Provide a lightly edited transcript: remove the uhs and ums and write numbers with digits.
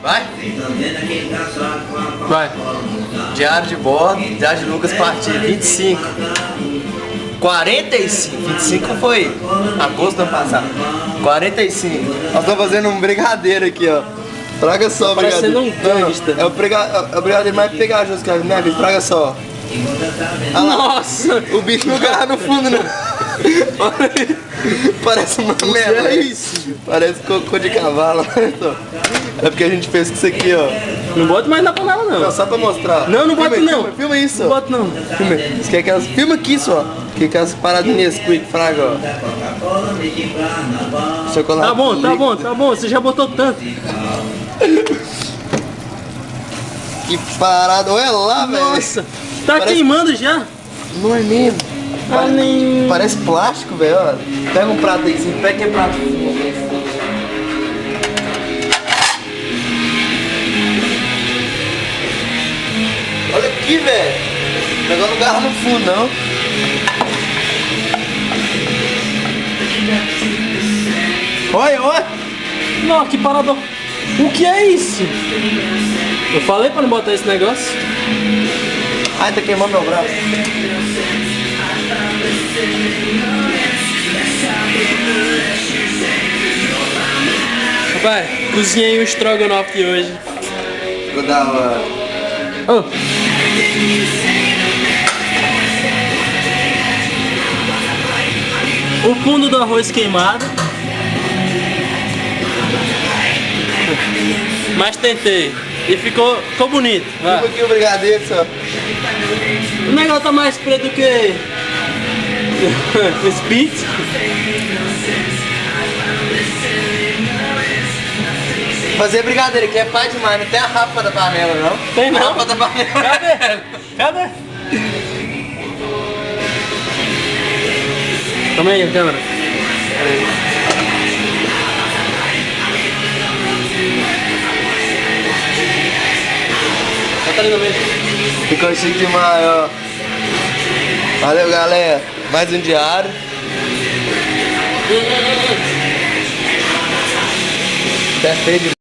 Vai? Vai. Diário de bordo, Diário de Lucas, partida 25. 45. 25 foi agosto do ano passado. 45. Nós estamos fazendo um brigadeiro aqui, ó. Traga só, brigadeiro. Parecendo um gangsta. É o brigadeiro mais pegajoso que eu minha vida. Traga só. Ah lá. Nossa! O bicho não garra no fundo, não. Olha aí. Parece uma merda. É isso. Parece cocô de cavalo. É porque a gente fez com isso aqui, ó. Não bota mais na panela, não. Não, só pra mostrar. Não, não Filma, boto não. Filma isso, Não ó. boto não. Filma. Isso aqui é aquelas... Filma aqui só. Que aquelas paradinhas Quick Fraga, ó. Chocolate. Tá bom. Você já botou tanto. Que parada. Olha lá, velho. Nossa, tá Parece- queimando já. Não é mesmo. nem- Parece plástico, velho. ó. Pega um prato aí, sim. Pega que prato. Olha aqui, velho. O negócio não garra no fundo, não. Olha. Não, que parada. O que é isso? Eu falei pra não botar esse negócio. Ai, tá queimando meu braço. Rapaz, cozinhei um estrogonofe de hoje. Ficou da hora. Oh. O fundo do arroz queimado. Mas tentei. E ficou bonito. Vai. Filma aqui o brigadeiro, só. O negócio tá mais preto que o Spitz. Fazer brigadeiro aqui é pai demais, não tem a rapa da panela, não? Tem não. A rapa da panela. Cadê? Toma aí a câmera. Bota ali no meio. Ficou chique demais, ó. Valeu, galera. Mais um diário. Até feio demais.